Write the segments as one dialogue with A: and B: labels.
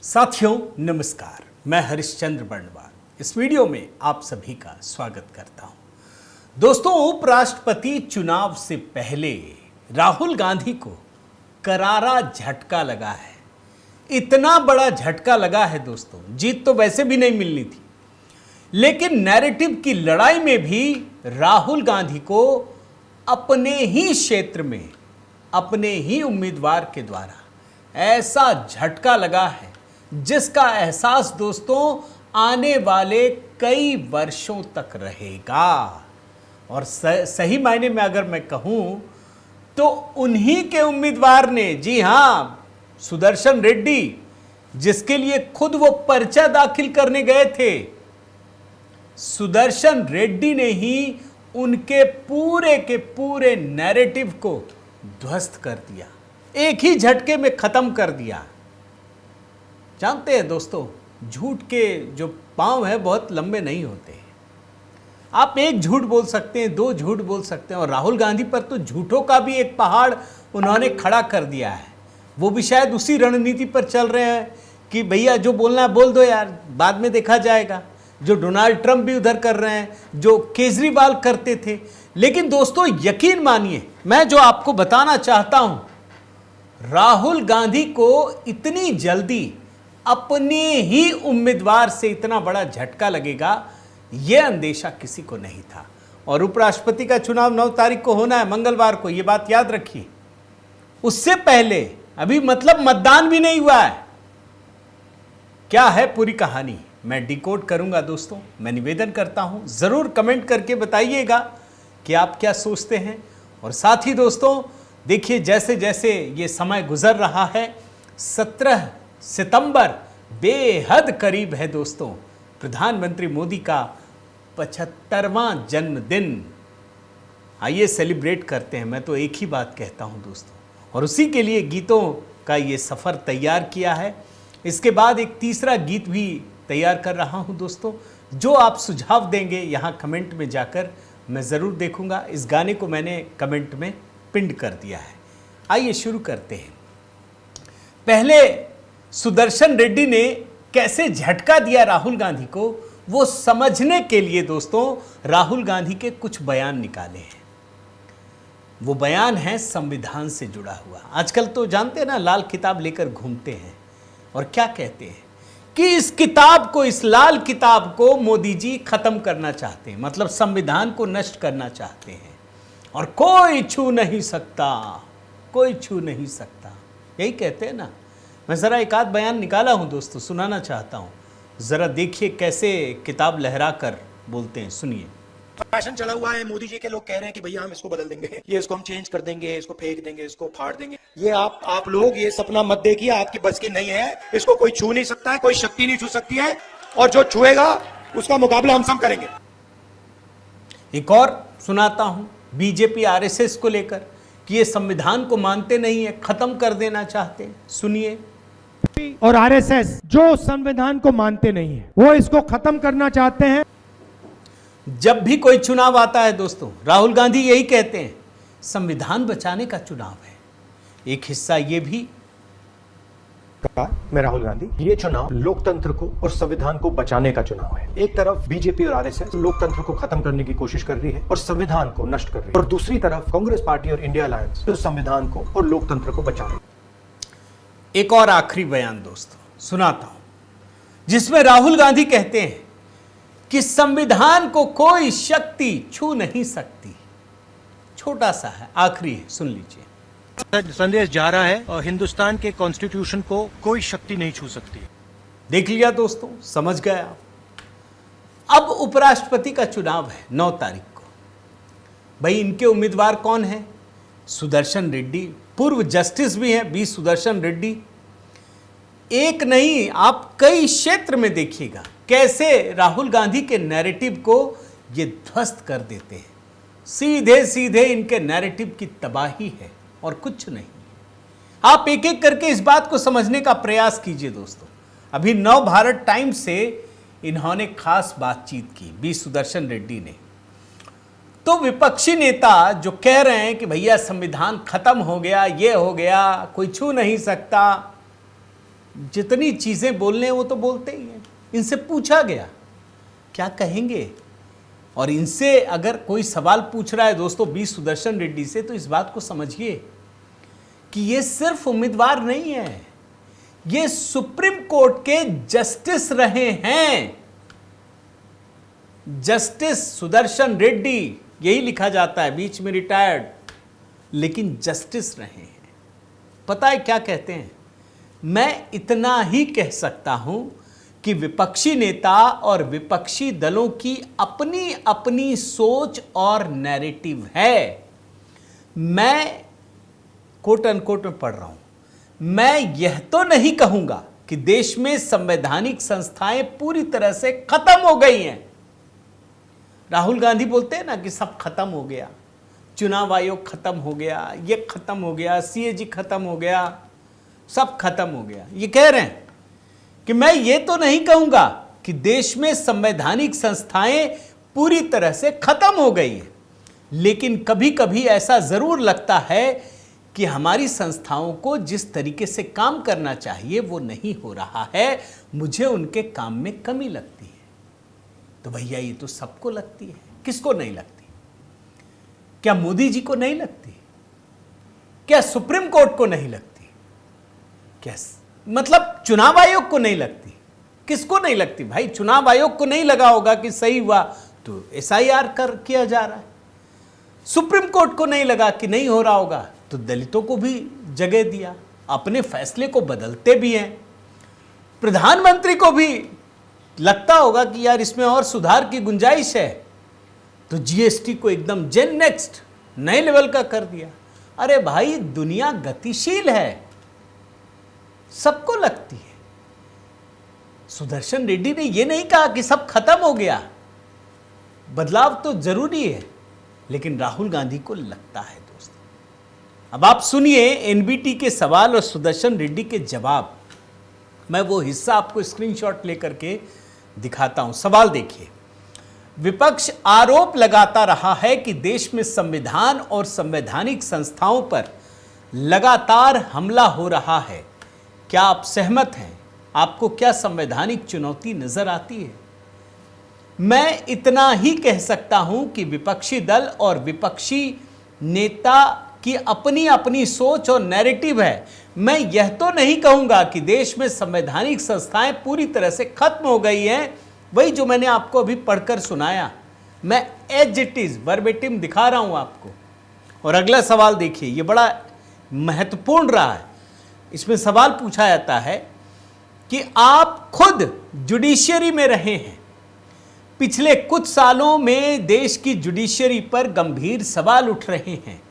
A: साथियों नमस्कार, मैं हरिश्चंद्र बर्णवाल इस वीडियो में आप सभी का स्वागत करता हूं। दोस्तों, उपराष्ट्रपति चुनाव से पहले राहुल गांधी को करारा झटका लगा है। इतना बड़ा झटका लगा है दोस्तों, जीत तो वैसे भी नहीं मिलनी थी, लेकिन नैरेटिव की लड़ाई में भी राहुल गांधी को अपने ही क्षेत्र में अपने ही उम्मीदवार के द्वारा ऐसा झटका लगा है जिसका एहसास दोस्तों आने वाले कई वर्षों तक रहेगा। और सही मायने में अगर मैं कहूं तो उन्हीं के उम्मीदवार ने, जी हां, सुदर्शन रेड्डी, जिसके लिए खुद वो पर्चा दाखिल करने गए थे, सुदर्शन रेड्डी ने ही उनके पूरे के पूरे नैरेटिव को ध्वस्त कर दिया, एक ही झटके में खत्म कर दिया। जानते हैं दोस्तों, झूठ के जो पांव है बहुत लंबे नहीं होते। आप एक झूठ बोल सकते हैं, दो झूठ बोल सकते हैं, और राहुल गांधी पर तो झूठों का भी एक पहाड़ उन्होंने खड़ा कर दिया है। वो भी शायद उसी रणनीति पर चल रहे हैं कि भैया जो बोलना है बोल दो यार, बाद में देखा जाएगा। जो डोनाल्ड ट्रंप भी उधर कर रहे हैं, जो केजरीवाल करते थे। लेकिन दोस्तों यकीन मानिए, मैं जो आपको बताना चाहता हूं, राहुल गांधी को इतनी जल्दी अपने ही उम्मीदवार से इतना बड़ा झटका लगेगा, यह अंदेशा किसी को नहीं था। और उपराष्ट्रपति का चुनाव 9 तारीख को होना है, मंगलवार को, यह बात याद रखिए। उससे पहले अभी मतलब मतदान भी नहीं हुआ है। क्या है पूरी कहानी, मैं डिकोड करूंगा दोस्तों। मैं निवेदन करता हूं, जरूर कमेंट करके बताइएगा कि आप क्या सोचते हैं। और साथ ही दोस्तों देखिए, जैसे जैसे ये समय गुजर रहा है, 17 सितंबर बेहद करीब है दोस्तों। प्रधानमंत्री मोदी का 75वां जन्मदिन। आइए सेलिब्रेट करते हैं। मैं तो एक ही बात कहता हूं दोस्तों, और उसी के लिए गीतों का ये सफ़र तैयार किया है। इसके बाद एक तीसरा गीत भी तैयार कर रहा हूं दोस्तों, जो आप सुझाव देंगे यहाँ कमेंट में जाकर मैं ज़रूर देखूंगा। इस गाने को मैंने कमेंट में पिंड कर दिया है। आइए शुरू करते हैं। पहले सुदर्शन रेड्डी ने कैसे झटका दिया राहुल गांधी को, वो समझने के लिए दोस्तों राहुल गांधी के कुछ बयान निकाले हैं। वो बयान है संविधान से जुड़ा हुआ। आजकल तो जानते हैं ना, लाल किताब लेकर घूमते हैं और क्या कहते हैं कि इस किताब को, इस लाल किताब को मोदी जी खत्म करना चाहते हैं, मतलब संविधान को नष्ट करना चाहते हैं, और कोई छू नहीं सकता, कोई छू नहीं सकता, यही कहते हैं ना। मैं ज़रा एक आध बयान निकाला हूं दोस्तों, सुनाना चाहता हूं। ज़रा देखिए कैसे किताब लहरा कर बोलते हैं, सुनिए।
B: फैशन चला हुआ है, मोदी जी के लोग कह रहे हैं कि भैया हम इसको बदल देंगे, ये इसको हम चेंज कर देंगे, इसको फेंक देंगे, इसको फाड़ देंगे। ये आप लोग ये सपना मत देखिए, आपकी बस की नहीं है। इसको कोई छू नहीं सकता है, कोई शक्ति नहीं छू सकती है, और जो छुएगा उसका मुकाबला हम सब करेंगे।
A: एक और सुनाता हूं बीजेपी आरएसएस को लेकर कि ये संविधान को मानते नहीं है, खत्म कर देना चाहते हैं। सुनिए।
C: और आरएसएस जो संविधान को मानते नहीं है, वो इसको खत्म करना चाहते हैं।
A: जब भी कोई चुनाव आता है दोस्तों, राहुल गांधी यही कहते हैं, संविधान बचाने का चुनाव है। एक हिस्सा ये भी,
B: मैं राहुल गांधी, ये चुनाव लोकतंत्र को और संविधान को बचाने का चुनाव है। एक तरफ बीजेपी और आरएसएस लोकतंत्र को खत्म करने की कोशिश कर रही है और संविधान को नष्ट कर रही है, और दूसरी तरफ कांग्रेस पार्टी और इंडिया अलायंस जो संविधान को और लोकतंत्र को बचा रही है।
A: एक और आखिरी बयान दोस्तों सुनाता हूं, जिसमें राहुल गांधी कहते हैं कि संविधान को कोई शक्ति छू नहीं सकती। छोटा सा है, आखिरी है, सुन लीजिए।
D: संदेश जा रहा है और हिंदुस्तान के कॉन्स्टिट्यूशन को कोई शक्ति नहीं छू सकती।
A: देख लिया दोस्तों, समझ गए आप। अब उपराष्ट्रपति का चुनाव है 9 तारीख को। भाई इनके उम्मीदवार कौन हैं? सुदर्शन रेड्डी, पूर्व जस्टिस भी हैं 20 सुदर्शन रेड्डी। एक नहीं, आप कई क्षेत्र में देखिएगा कैसे राहुल गांधी के नैरेटिव को ये ध्वस्त कर देते हैं। सीधे सीधे इनके नैरेटिव की तबाही है और कुछ नहीं। आप एक एक करके इस बात को समझने का प्रयास कीजिए दोस्तों। अभी नव भारत टाइम्स से इन्होंने खास बातचीत की 20 सुदर्शन रेड्डी ने। तो विपक्षी नेता जो कह रहे हैं कि भैया संविधान खत्म हो गया, ये हो गया, कोई छू नहीं सकता, जितनी चीजें बोलने हैं वो तो बोलते ही हैं। इनसे पूछा गया क्या कहेंगे, और इनसे अगर कोई सवाल पूछ रहा है दोस्तों बी सुदर्शन रेड्डी से, तो इस बात को समझिए कि ये सिर्फ उम्मीदवार नहीं है, ये सुप्रीम कोर्ट के जस्टिस रहे हैं। जस्टिस सुदर्शन रेड्डी, यही लिखा जाता है, बीच में रिटायर्ड, लेकिन जस्टिस रहे हैं। पता है क्या कहते हैं? मैं इतना ही कह सकता हूं कि विपक्षी नेता और विपक्षी दलों की अपनी अपनी सोच और नैरेटिव है। मैं कोट अनकोट में पढ़ रहा हूं, मैं यह तो नहीं कहूंगा कि देश में संवैधानिक संस्थाएं पूरी तरह से खत्म हो गई हैं। राहुल गांधी बोलते हैं ना कि सब खत्म हो गया, चुनाव आयोग खत्म हो गया, ये खत्म हो गया, सीएजी खत्म हो गया, सब खत्म हो गया। ये कह रहे हैं कि मैं ये तो नहीं कहूंगा कि देश में संवैधानिक संस्थाएं पूरी तरह से खत्म हो गई है, लेकिन कभी कभी ऐसा जरूर लगता है कि हमारी संस्थाओं को जिस तरीके से काम करना चाहिए वो नहीं हो रहा है, मुझे उनके काम में कमी लगती है। तो भैया ये तो सबको लगती है, किसको नहीं लगती? क्या मोदी जी को नहीं लगती? क्या सुप्रीम कोर्ट को नहीं लगती? क्या मतलब चुनाव आयोग को नहीं लगती? किसको नहीं लगती भाई? चुनाव आयोग को नहीं लगा होगा कि सही हुआ तो एसआईआर कर किया जा रहा है। सुप्रीम कोर्ट को नहीं लगा कि नहीं हो रहा होगा तो दलितों को भी जगह दिया, अपने फैसले को बदलते भी हैं। प्रधानमंत्री को भी लगता होगा कि यार इसमें और सुधार की गुंजाइश है, तो जीएसटी को एकदम जेन नेक्स्ट नए लेवल का कर दिया। अरे भाई दुनिया गतिशील है, सबको लगती है। सुदर्शन रेड्डी ने यह नहीं कहा कि सब खत्म हो गया, बदलाव तो जरूरी है, लेकिन राहुल गांधी को लगता है। दोस्तों अब आप सुनिए एनबीटी के सवाल और सुदर्शन रेड्डी के जवाब। मैं वो हिस्सा आपको स्क्रीनशॉट लेकर के दिखाता हूं। सवाल देखिए, विपक्ष आरोप लगाता रहा है कि देश में संविधान और संवैधानिक संस्थाओं पर लगातार हमला हो रहा है। क्या आप सहमत हैं? आपको क्या संवैधानिक चुनौती नजर आती है? मैं इतना ही कह सकता हूं कि विपक्षी दल और विपक्षी नेता की अपनी अपनी सोच और नैरेटिव है। मैं यह तो नहीं कहूंगा कि देश में संवैधानिक संस्थाएं पूरी तरह से खत्म हो गई हैं। वही जो मैंने आपको अभी पढ़कर सुनाया, मैं एज इट इज वर्बेटिम दिखा रहा हूं आपको। और अगला सवाल देखिए, यह बड़ा महत्वपूर्ण रहा है। इसमें सवाल पूछा जाता है कि आप खुद जुडिशियरी में रहे हैं, पिछले कुछ सालों में देश की जुडिशियरी पर गंभीर सवाल उठ रहे हैं।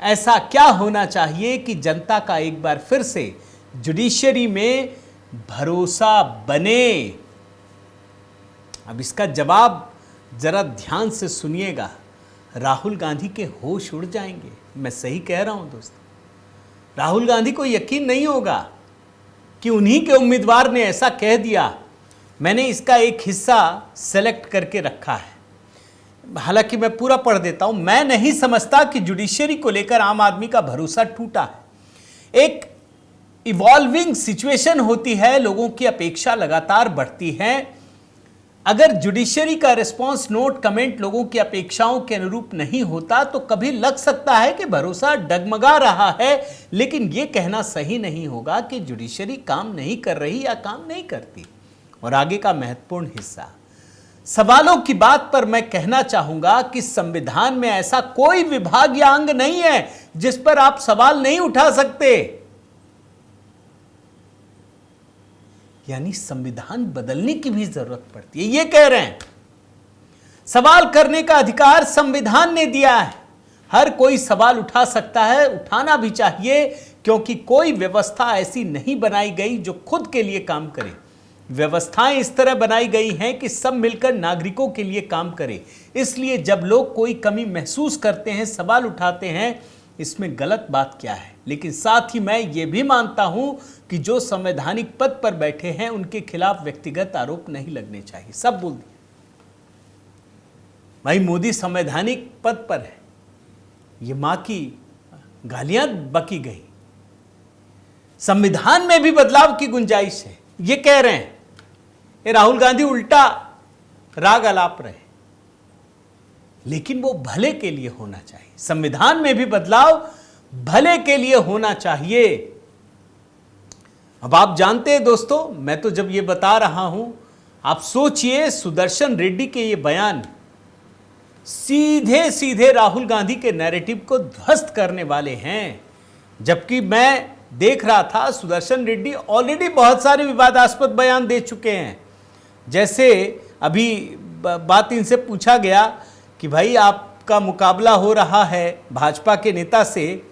A: ऐसा क्या होना चाहिए कि जनता का एक बार फिर से जुडिशियरी में भरोसा बने? अब इसका जवाब जरा ध्यान से सुनिएगा, राहुल गांधी के होश उड़ जाएंगे। मैं सही कह रहा हूं दोस्तों। राहुल गांधी को यकीन नहीं होगा कि उन्हीं के उम्मीदवार ने ऐसा कह दिया। मैंने इसका एक हिस्सा सेलेक्ट करके रखा है, हालांकि मैं पूरा पढ़ देता हूं। मैं नहीं समझता कि जुडिशियरी को लेकर आम आदमी का भरोसा टूटा है। एक इवॉल्विंग सिचुएशन होती है, लोगों की अपेक्षा लगातार बढ़ती है। अगर जुडिशियरी का रिस्पांस नोट कमेंट लोगों की अपेक्षाओं के अनुरूप नहीं होता तो कभी लग सकता है कि भरोसा डगमगा रहा है, लेकिन यह कहना सही नहीं होगा कि जुडिशियरी काम नहीं कर रही या काम नहीं करती। और आगे का महत्वपूर्ण हिस्सा, सवालों की बात पर मैं कहना चाहूंगा कि संविधान में ऐसा कोई विभाग या अंग नहीं है जिस पर आप सवाल नहीं उठा सकते। यानी संविधान बदलने की भी जरूरत पड़ती है, ये कह रहे हैं। सवाल करने का अधिकार संविधान ने दिया है, हर कोई सवाल उठा सकता है, उठाना भी चाहिए, क्योंकि कोई व्यवस्था ऐसी नहीं बनाई गई जो खुद के लिए काम करे। व्यवस्थाएं इस तरह बनाई गई हैं कि सब मिलकर नागरिकों के लिए काम करे। इसलिए जब लोग कोई कमी महसूस करते हैं, सवाल उठाते हैं, इसमें गलत बात क्या है? लेकिन साथ ही मैं ये भी मानता हूं कि जो संवैधानिक पद पर बैठे हैं उनके खिलाफ व्यक्तिगत आरोप नहीं लगने चाहिए। सब बोल दिए भाई, मोदी संवैधानिक पद पर है, ये मां की गालियां बकी गई। संविधान में भी बदलाव की गुंजाइश है, ये कह रहे हैं। ये राहुल गांधी उल्टा राग अलाप रहे, लेकिन वो भले के लिए होना चाहिए। संविधान में भी बदलाव भले के लिए होना चाहिए। अब आप जानते हैं दोस्तों, मैं तो जब ये बता रहा हूं, आप सोचिए सुदर्शन रेड्डी के ये बयान सीधे सीधे राहुल गांधी के नैरेटिव को ध्वस्त करने वाले हैं। जबकि मैं देख रहा था सुदर्शन रेड्डी ऑलरेडी बहुत सारे विवादास्पद बयान दे चुके हैं। जैसे अभी बात इनसे पूछा गया कि भाई आपका मुकाबला हो रहा है भाजपा के नेता से,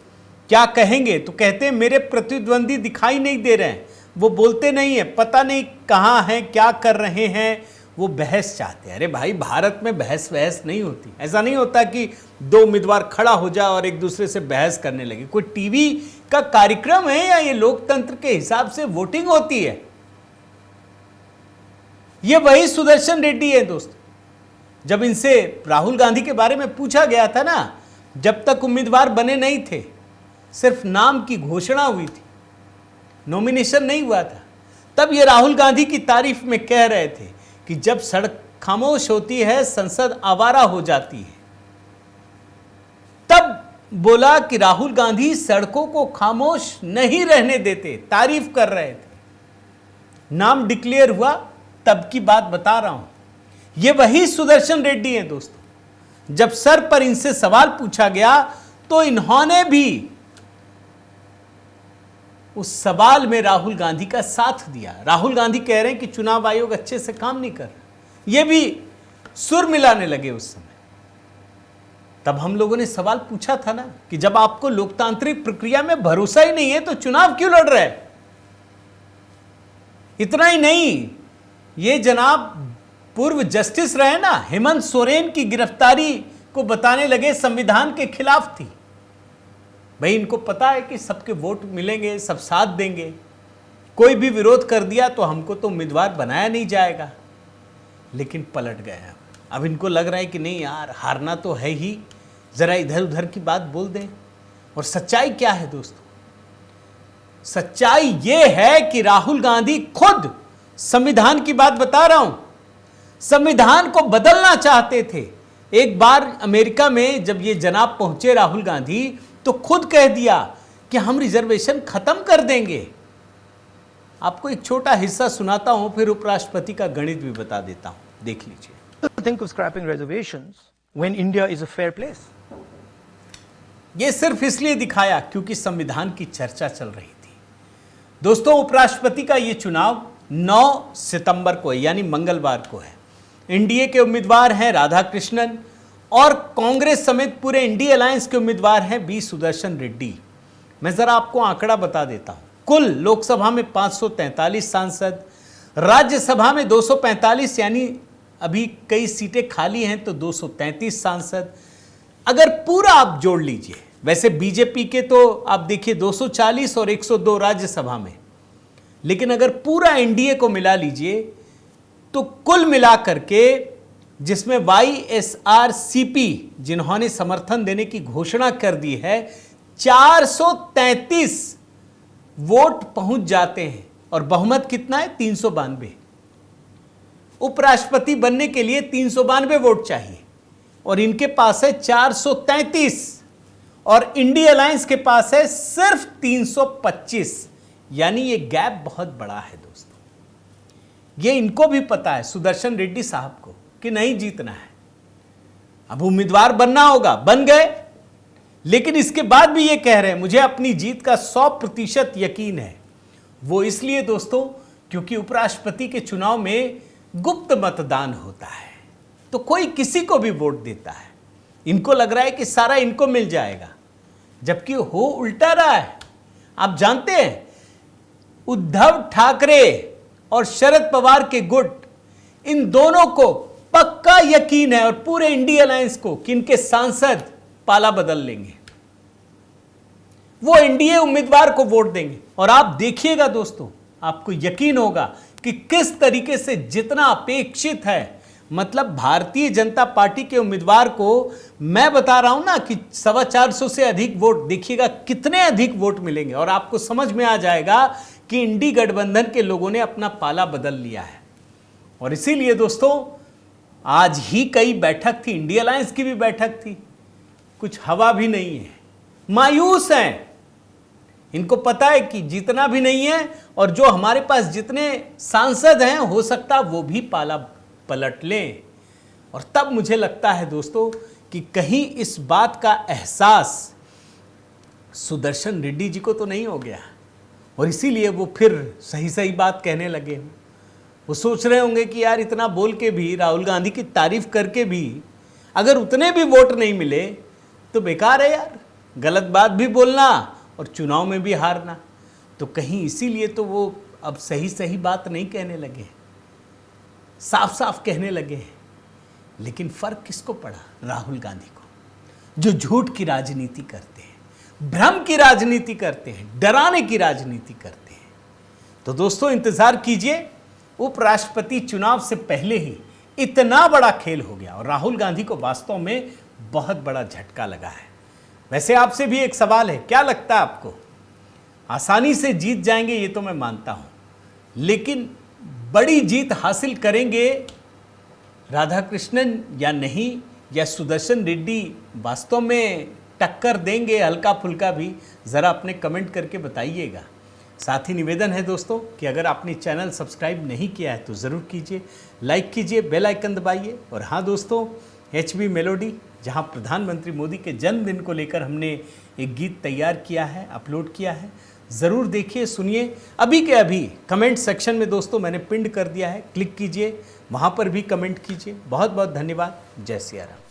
A: क्या कहेंगे? तो कहते हैं मेरे प्रतिद्वंदी दिखाई नहीं दे रहे हैं, वो बोलते नहीं है, पता नहीं कहाँ हैं, क्या कर रहे हैं, वो बहस चाहते हैं। अरे भाई, भारत में बहस नहीं होती। ऐसा नहीं होता कि दो उम्मीदवार खड़ा हो जाए और एक दूसरे से बहस करने लगे। कोई टीवी का कार्यक्रम है या ये लोकतंत्र के हिसाब से वोटिंग होती है? ये वही सुदर्शन रेड्डी है दोस्त। जब इनसे राहुल गांधी के बारे में पूछा गया था ना, जब तक उम्मीदवार बने नहीं थे, सिर्फ नाम की घोषणा हुई थी, नॉमिनेशन नहीं हुआ था, तब ये राहुल गांधी की तारीफ में कह रहे थे कि जब सड़क खामोश होती है, संसद आवारा हो जाती है। तब बोला कि राहुल गांधी सड़कों को खामोश नहीं रहने देते, तारीफ कर रहे थे। नाम डिक्लेयर हुआ तब की बात बता रहा हूं। ये वही सुदर्शन रेड्डी हैं दोस्तों। जब सर पर इनसे सवाल पूछा गया तो इन्होंने भी उस सवाल में राहुल गांधी का साथ दिया। राहुल गांधी कह रहे हैं कि चुनाव आयोग अच्छे से काम नहीं कर रहा। ये भी सुर मिलाने लगे उस समय। तब हम लोगों ने सवाल पूछा था ना कि जब आपको लोकतांत्रिक प्रक्रिया में भरोसा ही नहीं है तो चुनाव क्यों लड़ रहे हैं? इतना ही नहीं, ये जनाब पूर्व जस्टिस रहे ना, हेमंत सोरेन की गिरफ्तारी को बताने लगे संविधान के खिलाफ थी। भाई, इनको पता है कि सबके वोट मिलेंगे, सब साथ देंगे, कोई भी विरोध कर दिया तो हमको तो उम्मीदवार बनाया नहीं जाएगा। लेकिन पलट गए। अब इनको लग रहा है कि नहीं यार, हारना तो है ही, जरा इधर उधर की बात बोल दें। और सच्चाई क्या है दोस्तों? सच्चाई यह है कि राहुल गांधी खुद, संविधान की बात बता रहा हूं, संविधान को बदलना चाहते थे। एक बार अमेरिका में जब ये जनाब पहुंचे राहुल गांधी, तो खुद कह दिया कि हम रिजर्वेशन खत्म कर देंगे। आपको एक छोटा हिस्सा सुनाता हूं, फिर उपराष्ट्रपति का गणित भी बता देता हूं, देख लीजिए।
D: Think of scrapping reservations when India is a fair place.
A: यह सिर्फ इसलिए दिखाया क्योंकि संविधान की चर्चा चल रही थी। दोस्तों, उपराष्ट्रपति का यह चुनाव 9 सितंबर को है, यानी मंगलवार को है। एनडीए के उम्मीदवार हैं राधाकृष्णन और कांग्रेस समेत पूरे इंडिया अलायंस के उम्मीदवार हैं बी सुदर्शन रेड्डी। मैं जरा आपको आंकड़ा बता देता हूं। कुल लोकसभा में 543 सांसद, राज्यसभा में 245, यानी अभी कई सीटें खाली हैं तो 233 सांसद। अगर पूरा आप जोड़ लीजिए, वैसे बीजेपी के तो आप देखिए 240 और 102 राज्यसभा में, लेकिन अगर पूरा एनडीए को मिला लीजिए तो कुल मिलाकर के, जिसमें YSRCP जिन्होंने समर्थन देने की घोषणा कर दी है, 433 वोट पहुंच जाते हैं। और बहुमत कितना है? 392। उपराष्ट्रपति बनने के लिए 392 वोट चाहिए और इनके पास है 433, और इंडिया अलायंस के पास है सिर्फ 325। यानी ये गैप बहुत बड़ा है दोस्तों। ये इनको भी पता है, सुदर्शन रेड्डी साहब को, कि नहीं जीतना है। अब उम्मीदवार बनना होगा, बन गए, लेकिन इसके बाद भी ये कह रहे हैं मुझे अपनी जीत का 100% यकीन है। वो इसलिए दोस्तों क्योंकि उपराष्ट्रपति के चुनाव में गुप्त मतदान होता है, तो कोई किसी को भी वोट देता है। इनको लग रहा है कि सारा इनको मिल जाएगा, जबकि हो उल्टा रहा है। आप जानते हैं, उद्धव ठाकरे और शरद पवार के गुट, इन दोनों को पक्का यकीन है, और पूरे इंडिया अलायंस को, कि इनके सांसद पाला बदल लेंगे। वो एनडीए उम्मीदवार को वोट देंगे। और आप देखिएगा दोस्तों, आपको यकीन होगा कि किस तरीके से जितना अपेक्षित है मतलब भारतीय जनता पार्टी के उम्मीदवार को मैं बता रहा हूं ना कि 425 से अधिक वोट, देखिएगा कितने अधिक वोट मिलेंगे और आपको समझ में आ जाएगा कि इंडी गठबंधन के लोगों ने अपना पाला बदल लिया है। और इसीलिए दोस्तों आज ही कई बैठक थी, इंडिया अलायंस की भी बैठक थी, कुछ हवा भी नहीं है, मायूस हैं। इनको पता है कि जीतना भी नहीं है और जो हमारे पास जितने सांसद हैं हो सकता वो भी पाला पलट लें। और तब मुझे लगता है दोस्तों कि कहीं इस बात का एहसास सुदर्शन रेड्डी जी को तो नहीं हो गया और इसीलिए वो फिर सही सही बात कहने लगे। वो सोच रहे होंगे कि यार इतना बोल के भी, राहुल गांधी की तारीफ करके भी अगर उतने भी वोट नहीं मिले तो बेकार है यार, गलत बात भी बोलना और चुनाव में भी हारना। तो कहीं इसीलिए तो वो अब सही सही बात नहीं कहने लगे, साफ साफ कहने लगे। लेकिन फर्क किसको पड़ा? राहुल गांधी को, जो झूठ की राजनीति करते हैं, भ्रम की राजनीति करते हैं, डराने की राजनीति करते हैं। तो दोस्तों इंतजार कीजिए, उपराष्ट्रपति चुनाव से पहले ही इतना बड़ा खेल हो गया और राहुल गांधी को वास्तव में बहुत बड़ा झटका लगा है। वैसे आपसे भी एक सवाल है, क्या लगता है आपको? आसानी से जीत जाएंगे ये तो मैं मानता हूं, लेकिन बड़ी जीत हासिल करेंगे राधाकृष्णन या नहीं, या सुदर्शन रेड्डी वास्तव में टक्कर देंगे हल्का फुल्का भी? ज़रा अपने कमेंट करके बताइएगा। साथ ही निवेदन है दोस्तों कि अगर आपने चैनल सब्सक्राइब नहीं किया है तो ज़रूर कीजिए, लाइक कीजिए, बेल आइकन दबाइए। और हाँ दोस्तों, HB मेलोडी, जहां प्रधानमंत्री मोदी के जन्मदिन को लेकर हमने एक गीत तैयार किया है, अपलोड किया है, ज़रूर देखिए, सुनिए। अभी के अभी कमेंट सेक्शन में दोस्तों मैंने पिंड कर दिया है, क्लिक कीजिए, वहां पर भी कमेंट कीजिए। बहुत बहुत धन्यवाद। जय सिया राम।